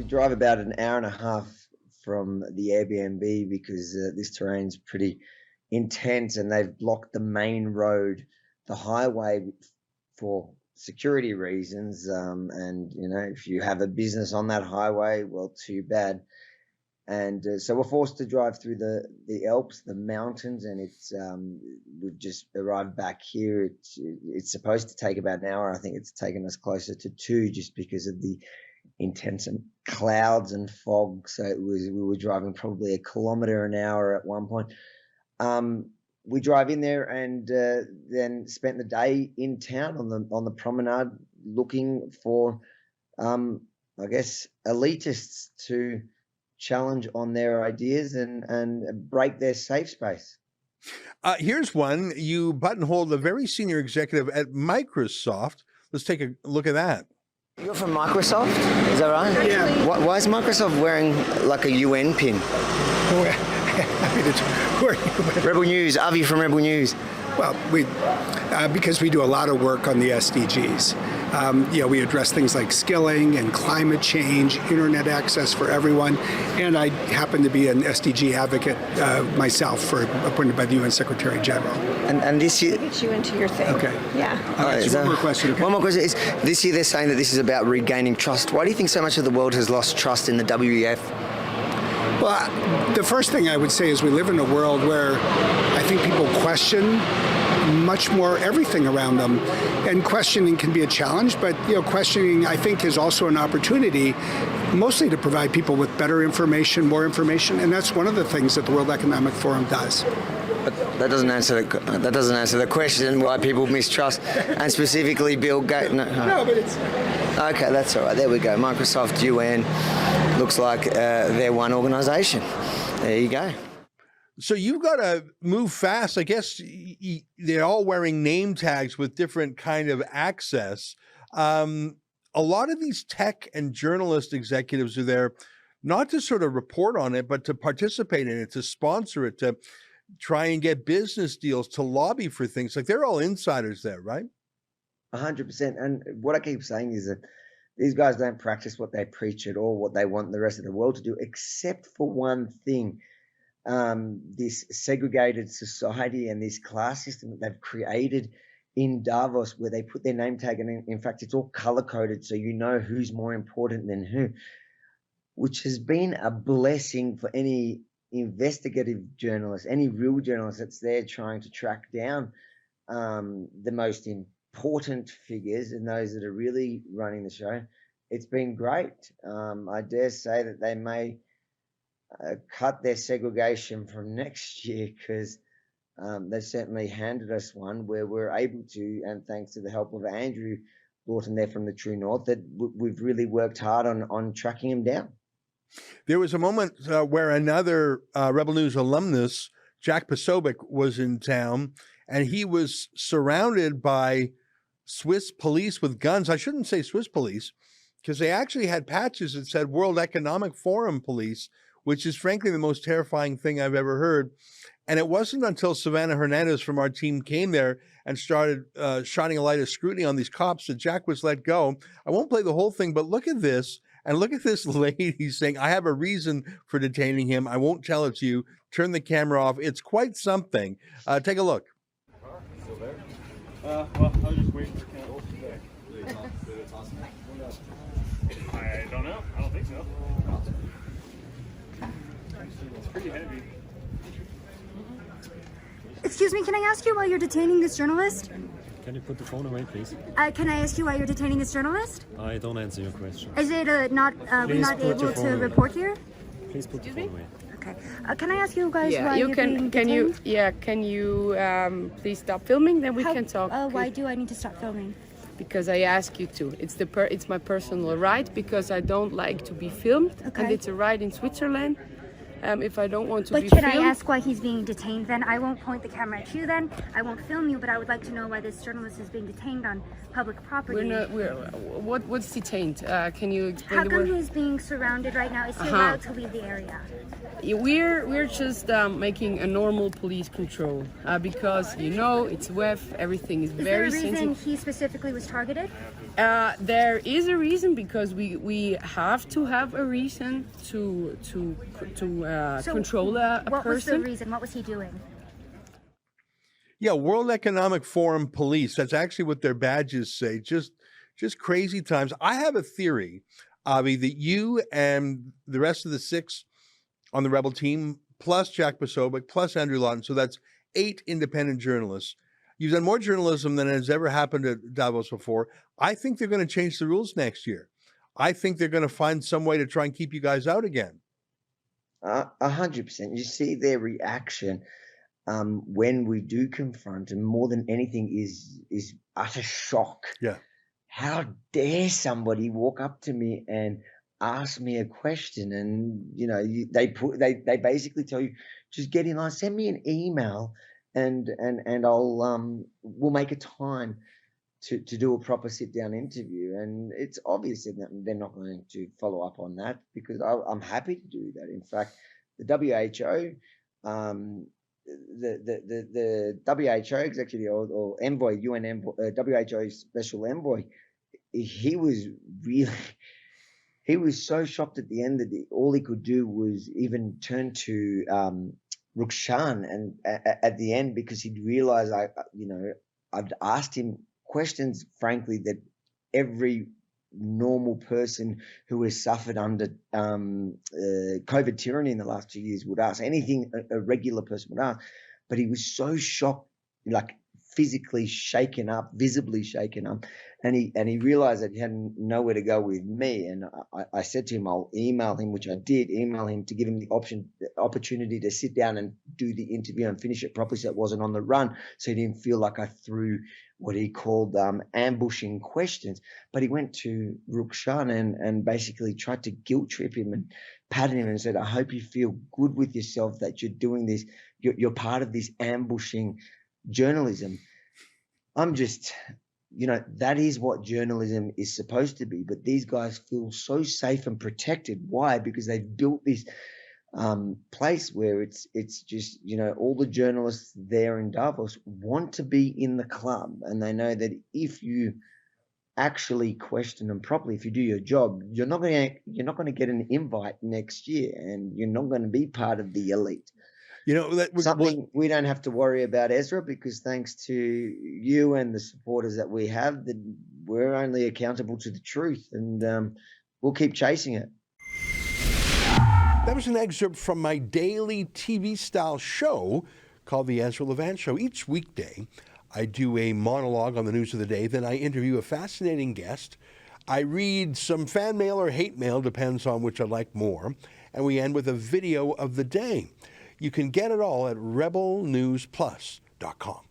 drive about an hour and a half from the Airbnb because this terrain's pretty intense, and they've blocked the main road, the highway, for security reasons. And if you have a business on that highway, well, too bad. And so we're forced to drive through the Alps, the mountains, and we've just arrived back here. It's supposed to take about an hour. I think it's taken us closer to 2 just because of the intense clouds and fog. So we were driving probably 1 kilometer an hour at one point. We drive in there and then spent the day in town on the promenade looking for, I guess, elitists to challenge on their ideas and break their safe space. Here's one. You buttonholed a very senior executive at Microsoft. Let's take a look at that. You're from Microsoft, is that right? Yeah. Why is Microsoft wearing like a UN pin? Who are you? Rebel News, Avi from Rebel News. Well, because we do a lot of work on the SDGs. We address things like skilling and climate change, internet access for everyone, and I happen to be an SDG advocate myself, appointed by the UN Secretary General. And this year, Get you into your thing. Okay. Yeah. All right, so one more question. Okay. One more question is, this year they're saying that this is about regaining trust. Why do you think so much of the world has lost trust in the WEF? Well, the first thing I would say is we live in a world where I think people question much more everything around them, and questioning can be a challenge, but questioning, I think, is also an opportunity mostly to provide people with better information, more information, and that's one of the things that the World Economic Forum does. But that doesn't answer the question why people mistrust, and specifically Bill Gates. No, but it's okay. That's all right. There we go. Microsoft, UN, looks like they're one organisation. There you go. So you've got to move fast. I guess they're all wearing name tags with different kind of access. A lot of these tech and journalist executives are there not to sort of report on it, but to participate in it, to sponsor it, to try and get business deals, to lobby for things. Like, they're all insiders there, right? 100%. And what I keep saying is that these guys don't practice what they preach at all, what they want the rest of the world to do, except for one thing. This segregated society and this class system that they've created in Davos, where they put their name tag, and in fact it's all color-coded so you know who's more important than who, which has been a blessing for any investigative journalist, any real journalist that's there trying to track down the most important figures and those that are really running the show. It's been great. I dare say that they may cut their segregation from next year, because they certainly handed us one where we're able to, and thanks to the help of Andrew Lawton there from the True North, that we've really worked hard on tracking him down. There was a moment where another Rebel News alumnus, Jack Posobiec, was in town, and he was surrounded by Swiss police with guns. I shouldn't say Swiss police, because they actually had patches that said World Economic Forum police, which is frankly the most terrifying thing I've ever heard. And it wasn't until Savannah Hernandez from our team came there and started shining a light of scrutiny on these cops that Jack was let go. I won't play the whole thing, but look at this. And look at this lady saying, I have a reason for detaining him. I won't tell it to you. Turn the camera off. It's quite something. Take a look. Still there? Well, I was just waiting for Ken Olsen back. I don't know. I don't think so. It's pretty heavy. Excuse me, can I ask you why you're detaining this journalist? Can you put the phone away, please? Can I ask you why you're detaining this journalist? I don't answer your question. Is it we're not able to report here? Please put the phone away. Okay. Can I ask you guys why you you're can. being Can you? detained? Yeah. Can you please stop filming? Then we can talk. Why do I need to stop filming? Because I ask you to. It's my personal right, because I don't like to be filmed, Okay. and it's a right in Switzerland. if I don't want to But be can filmed. I ask why he's being detained then? I won't point the camera at you then. I won't film you, but I would like to know why this journalist is being detained on public property. What's detained? Can you explain How the come word? he's being surrounded right now? Is he allowed to leave the area? We're just making a normal police control because it's WEF. Everything is very Is there a reason sensitive. he specifically was targeted? There is a reason because we have to have a reason to control a What was the person. reason? What was he doing? Yeah, World Economic Forum police. That's actually what their badges say. Just crazy times. I have a theory, Avi, that you and the rest of the 6 on the Rebel team, plus Jack Posobiec, plus Andrew Lawton, so that's 8 independent journalists. You've done more journalism than has ever happened at Davos before. I think they're going to change the rules next year. I think they're going to find some way to try and keep you guys out again. 100%. You see their reaction when we do confront, and more than anything is utter shock. Yeah. How dare somebody walk up to me and ask me a question? And they basically tell you, just get in line, send me an email, and I'll we'll make a time to do a proper sit down interview. And it's obvious that they're not going to follow up on that, because I'm happy to do that. In fact, the WHO, the WHO executive or envoy, UN envoy, WHO special envoy, he was so shocked at the end that all he could do was even turn to Rukshan and at the end, because he'd realized I'd asked him questions, frankly, that every normal person who has suffered under COVID tyranny in the last 2 years would ask. Anything a regular person would ask. But he was so shocked, like physically shaken up, visibly shaken up, and he realized that he had nowhere to go with me. And I said to him, I'll email him, which I did, email him to give him the opportunity to sit down and do the interview and finish it properly, so it wasn't on the run, so he didn't feel like I threw what he called ambushing questions. But he went to Rukshan and basically tried to guilt trip him and patted him and said, I hope you feel good with yourself that you're doing this. You're part of this ambushing journalism. I'm just, that is what journalism is supposed to be. But these guys feel so safe and protected. Why? Because they've built this place where it's just, all the journalists there in Davos want to be in the club, and they know that if you actually question them properly, if you do your job, you're not going to get an invite next year, and you're not going to be part of the elite. Something we don't have to worry about, Ezra, because thanks to you and the supporters that we have, that we're only accountable to the truth, and we'll keep chasing it. That was an excerpt from my daily TV-style show called The Ezra Levant Show. Each weekday, I do a monologue on the news of the day. Then I interview a fascinating guest. I read some fan mail or hate mail, depends on which I like more. And we end with a video of the day. You can get it all at rebelnewsplus.com.